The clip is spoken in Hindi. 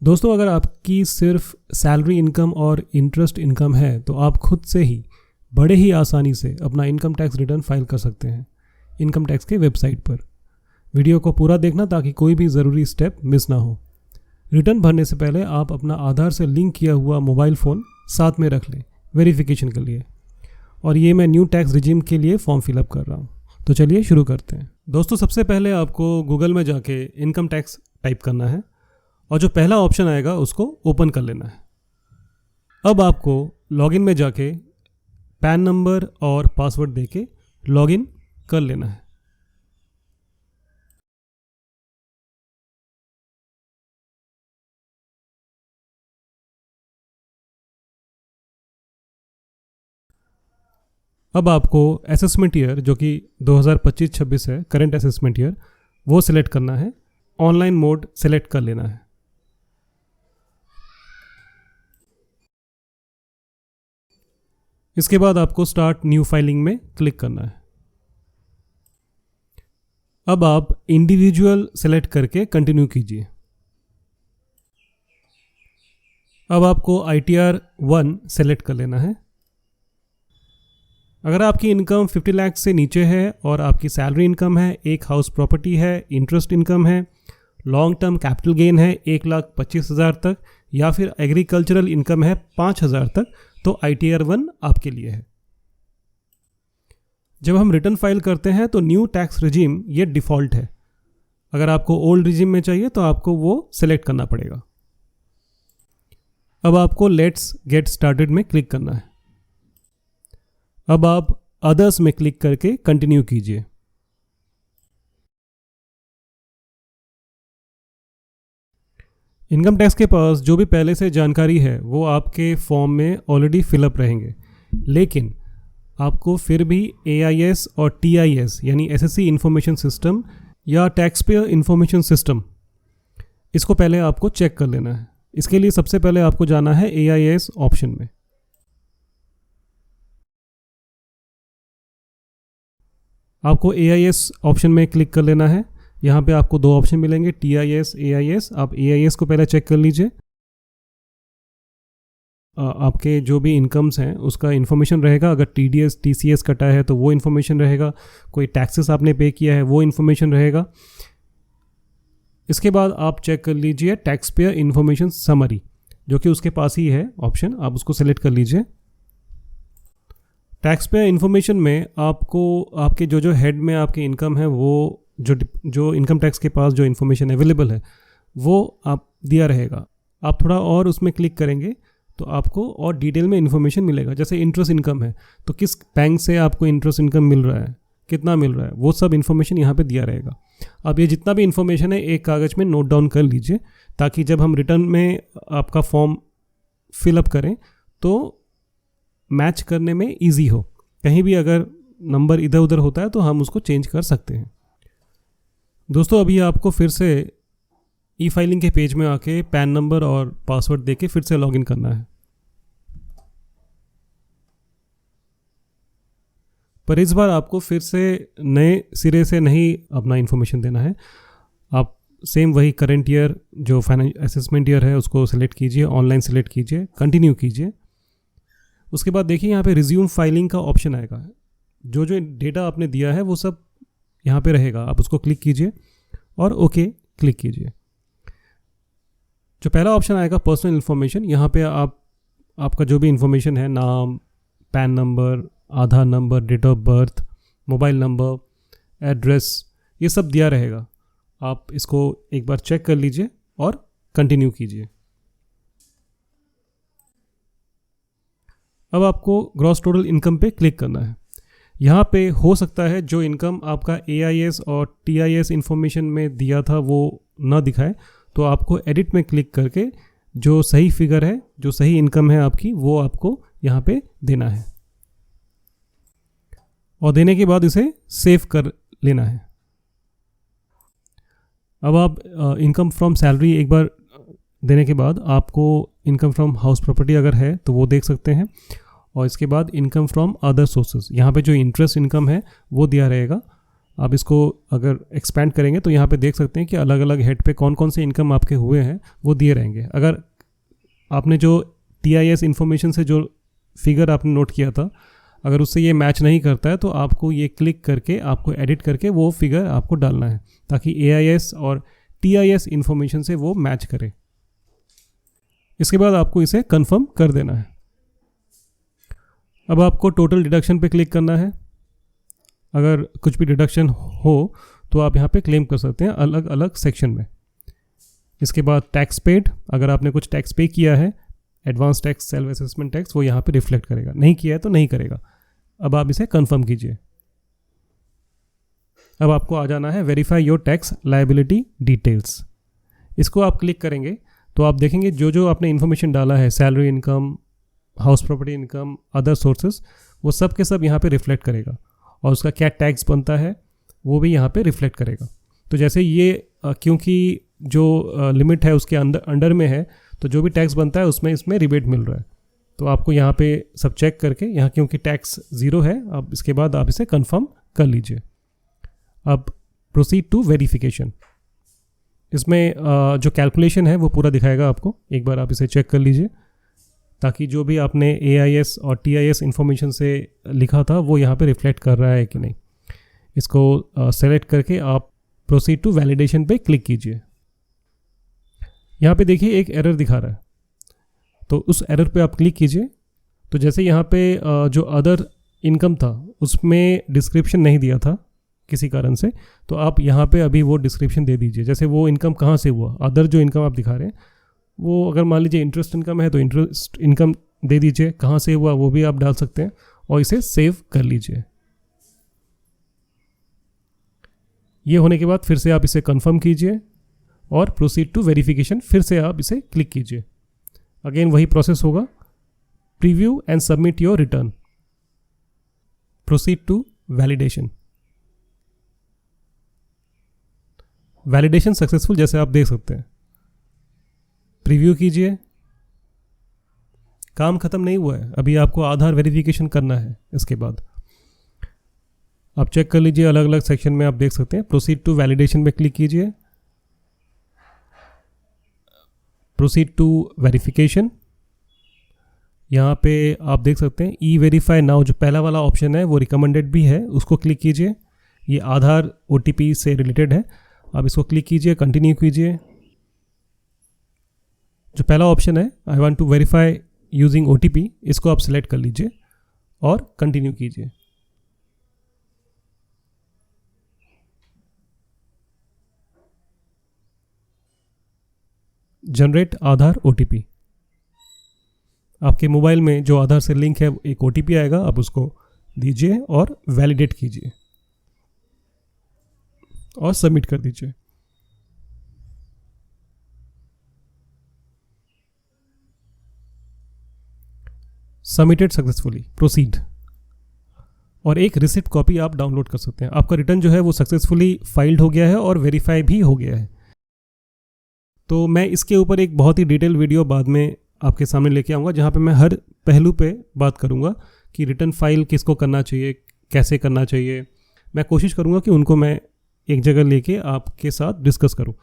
दोस्तों, अगर आपकी सिर्फ सैलरी इनकम और इंटरेस्ट इनकम है तो आप खुद से ही बड़े ही आसानी से अपना इनकम टैक्स रिटर्न फाइल कर सकते हैं इनकम टैक्स के वेबसाइट पर। वीडियो को पूरा देखना ताकि कोई भी ज़रूरी स्टेप मिस ना हो। रिटर्न भरने से पहले आप अपना आधार से लिंक किया हुआ मोबाइल फ़ोन साथ में रख लें वेरिफिकेशन के लिए। और ये मैं न्यू टैक्स रिजीम के लिए फॉर्म फिलअप कर रहा हूँ। तो चलिए शुरू करते हैं। दोस्तों, सबसे पहले आपको गूगल में जाके इनकम टैक्स टाइप करना है और जो पहला ऑप्शन आएगा उसको ओपन कर लेना है। अब आपको लॉगिन में जाके पैन नंबर और पासवर्ड देके लॉगिन कर लेना है। अब आपको असेसमेंट ईयर जो कि 2025-26 है, करंट असेसमेंट ईयर, वो सिलेक्ट करना है। ऑनलाइन मोड सिलेक्ट कर लेना है। इसके बाद आपको स्टार्ट न्यू फाइलिंग में क्लिक करना है। अब आप इंडिविजुअल सेलेक्ट करके कंटिन्यू कीजिए। अब आपको ITR 1 सेलेक्ट कर लेना है। अगर आपकी इनकम 50 लाख से नीचे है और आपकी सैलरी इनकम है, एक हाउस प्रॉपर्टी है, इंटरेस्ट इनकम है, लॉन्ग टर्म कैपिटल गेन है 1,25,000 तक, या फिर एग्रीकल्चरल इनकम है 5,000 तक, तो ITR 1 आपके लिए है। जब हम रिटर्न फाइल करते हैं तो न्यू टैक्स रिजीम ये डिफ़ॉल्ट है। अगर आपको ओल्ड रिजीम में चाहिए तो आपको वो सिलेक्ट करना पड़ेगा। अब आपको लेट्स गेट स्टार्टेड में क्लिक करना है। अब आप अदर्स में क्लिक करके कंटिन्यू कीजिए। इनकम टैक्स के पास जो भी पहले से जानकारी है वो आपके फॉर्म में ऑलरेडी फिलअप रहेंगे, लेकिन आपको फिर भी AIS और TIS यानी SSC इंफॉर्मेशन सिस्टम या टैक्स पेयर इंफॉर्मेशन सिस्टम, इसको पहले आपको चेक कर लेना है। इसके लिए सबसे पहले आपको जाना है AIS ऑप्शन में। आपको AIS ऑप्शन में क्लिक कर लेना है। यहाँ पे आपको दो ऑप्शन मिलेंगे, TIS, AIS। आप AIS को पहले चेक कर लीजिए। आपके जो भी इनकम्स हैं उसका इन्फॉर्मेशन रहेगा। अगर TDS TCS कटा है तो वो इन्फॉर्मेशन रहेगा। कोई टैक्सेस आपने पे किया है वो इन्फॉर्मेशन रहेगा। इसके बाद आप चेक कर लीजिए टैक्स पेयर इन्फॉर्मेशन समरी, जो कि उसके पास ही है ऑप्शन, आप उसको सेलेक्ट कर लीजिए। टैक्स पेयर इन्फॉर्मेशन में आपको आपके जो हेड में आपकी इनकम है वो जो इनकम टैक्स के पास जो इन्फॉर्मेशन अवेलेबल है वो आप दिया रहेगा। आप थोड़ा और उसमें क्लिक करेंगे तो आपको और डिटेल में इन्फॉर्मेशन मिलेगा। जैसे इंटरेस्ट इनकम है तो किस बैंक से आपको इंटरेस्ट इनकम मिल रहा है, कितना मिल रहा है, वो सब इन्फॉर्मेशन यहाँ पे दिया रहेगा। अब ये जितना भी इन्फॉर्मेशन है एक कागज़ में नोट डाउन कर लीजिए, ताकि जब हम रिटर्न में आपका फॉर्म फिलअप करें तो मैच करने में ईजी हो। कहीं भी अगर नंबर इधर उधर होता है तो हम उसको चेंज कर सकते हैं। दोस्तों, अभी आपको फिर से ई फाइलिंग के पेज में आके पैन नंबर और पासवर्ड देके फिर से लॉगिन करना है। पर इस बार आपको फिर से नए सिरे से नहीं अपना इन्फॉर्मेशन देना है। आप सेम वही करंट ईयर जो फाइनेंशियल असेसमेंट ईयर है उसको सेलेक्ट कीजिए, ऑनलाइन सेलेक्ट कीजिए, कंटिन्यू कीजिए। उसके बाद देखिए यहाँ पे रिज्यूम फाइलिंग का ऑप्शन आएगा। जो डेटा आपने दिया है वो सब यहाँ पे रहेगा। आप उसको क्लिक कीजिए और ओके क्लिक कीजिए। जो पहला ऑप्शन आएगा पर्सनल इन्फॉर्मेशन, यहाँ पे आपका जो भी इन्फॉर्मेशन है, नाम, PAN number, Aadhaar number, date of birth, mobile number, address, ये सब दिया रहेगा। आप इसको एक बार चेक कर लीजिए और कंटिन्यू कीजिए। अब आपको ग्रॉस टोटल इनकम पे क्लिक करना है। यहाँ पे हो सकता है जो इनकम आपका AIS और TIS इन्फॉर्मेशन में दिया था वो ना दिखाए, तो आपको एडिट में क्लिक करके जो सही फिगर है, जो सही इनकम है आपकी, वो आपको यहाँ पे देना है। और देने के बाद इसे सेव कर लेना है। अब आप इनकम फ्रॉम सैलरी एक बार देने के बाद आपको इनकम फ्रॉम हाउस प्रॉपर्टी अगर है तो वो देख सकते हैं। और इसके बाद इनकम फ्रॉम अदर सोर्सेज, यहाँ पे जो इंटरेस्ट इनकम है वो दिया रहेगा। आप इसको अगर एक्सपेंड करेंगे तो यहाँ पे देख सकते हैं कि अलग अलग हेड पे कौन कौन से इनकम आपके हुए हैं वो दिए रहेंगे। अगर आपने जो TIS इन्फॉर्मेशन से जो फिगर आपने नोट किया था, अगर उससे ये मैच नहीं करता है तो आपको ये क्लिक करके आपको एडिट करके वो फिगर आपको डालना है ताकि AIS और TIS इन्फॉर्मेशन से वो मैच करे। इसके बाद आपको इसे कंफर्म कर देना है। अब आपको टोटल डिडक्शन पे क्लिक करना है। अगर कुछ भी डिडक्शन हो तो आप यहाँ पे क्लेम कर सकते हैं अलग अलग सेक्शन में। इसके बाद टैक्स पेड, अगर आपने कुछ टैक्स पे किया है, advance tax, self assessment tax, वो यहाँ पे रिफ्लेक्ट करेगा। नहीं किया है तो नहीं करेगा। अब आप इसे कंफर्म कीजिए। अब आपको आ जाना है verify your tax liability details. इसको आप क्लिक करेंगे तो आप देखेंगे जो जो आपने इन्फॉर्मेशन डाला है, salary income, house property income, other sources, वो सब के सब यहाँ पे रिफ्लेक्ट करेगा और उसका क्या टैक्स बनता है वो भी यहाँ पे रिफ्लेक्ट करेगा। तो जैसे ये क्योंकि जो लिमिट है उसके अंडर में है तो जो भी टैक्स बनता है उसमें इसमें रिबेट मिल रहा है। तो आपको यहाँ पे सब चेक करके, यहाँ क्योंकि टैक्स 0 है, अब इसके बाद आप इसे कंफर्म कर लीजिए। अब प्रोसीड टू वेरिफिकेशन। इसमें जो कैलकुलेशन है वो पूरा दिखाएगा आपको। एक बार आप इसे चेक कर लीजिए ताकि जो भी आपने AIS और TIS इन्फॉर्मेशन से लिखा था वो यहाँ पे रिफ्लेक्ट कर रहा है कि नहीं। इसको सेलेक्ट करके आप प्रोसीड टू वैलिडेशन पे क्लिक कीजिए। यहाँ पे देखिए एक एरर दिखा रहा है, तो उस एरर पे आप क्लिक कीजिए। तो जैसे यहाँ पे जो अदर इनकम था उसमें डिस्क्रिप्शन नहीं दिया था किसी कारण से, तो आप यहाँ पे अभी वो डिस्क्रिप्शन दे दीजिए। जैसे वो इनकम कहाँ से हुआ, अदर जो इनकम आप दिखा रहे हैं वो अगर मान लीजिए इंटरेस्ट इनकम है तो इंटरेस्ट इनकम दे दीजिए, कहाँ से हुआ वो भी आप डाल सकते हैं और इसे सेव कर लीजिए। ये होने के बाद फिर से आप इसे कंफर्म कीजिए और प्रोसीड टू वेरिफिकेशन फिर से आप इसे क्लिक कीजिए। अगेन वही प्रोसेस होगा, preview and submit your return. Proceed to validation. Validation successful जैसे आप देख सकते हैं। प्रीव्यू कीजिए। काम खत्म नहीं हुआ है, अभी आपको आधार वेरिफिकेशन करना है। इसके बाद आप चेक कर लीजिए, अलग अलग सेक्शन में आप देख सकते हैं। प्रोसीड टू वैलिडेशन पे क्लिक कीजिए। प्रोसीड टू वेरिफिकेशन, यहाँ पे आप देख सकते हैं E-वेरीफाई नाउ, जो पहला वाला ऑप्शन है वो रिकमेंडेड भी है, उसको क्लिक कीजिए। ये आधार OTP से रिलेटेड है, आप इसको क्लिक कीजिए, कंटिन्यू कीजिए। जो पहला ऑप्शन है I want to verify using OTP, इसको आप सिलेक्ट कर लीजिए और कंटिन्यू कीजिए। Generate Aadhaar OTP। आपके मोबाइल में जो आधार से लिंक है एक OTP आएगा, आप उसको दीजिए और वैलिडेट कीजिए और सबमिट कर दीजिए। Submitted successfully, proceed. और एक रिसिप्ट कॉपी आप डाउनलोड कर सकते हैं। आपका रिटर्न जो है वो सक्सेसफुली फाइल्ड हो गया है और वेरीफाई भी हो गया है। तो मैं इसके ऊपर एक बहुत ही डिटेल वीडियो बाद में आपके सामने लेके आऊँगा, जहाँ पे मैं हर पहलू पे बात करूँगा कि रिटर्न फाइल किसको करना चाहिए, कैसे करना चाहिए। मैं कोशिश करूँगा कि उनको मैं एक जगह लेके आपके साथ डिस्कस करूँ।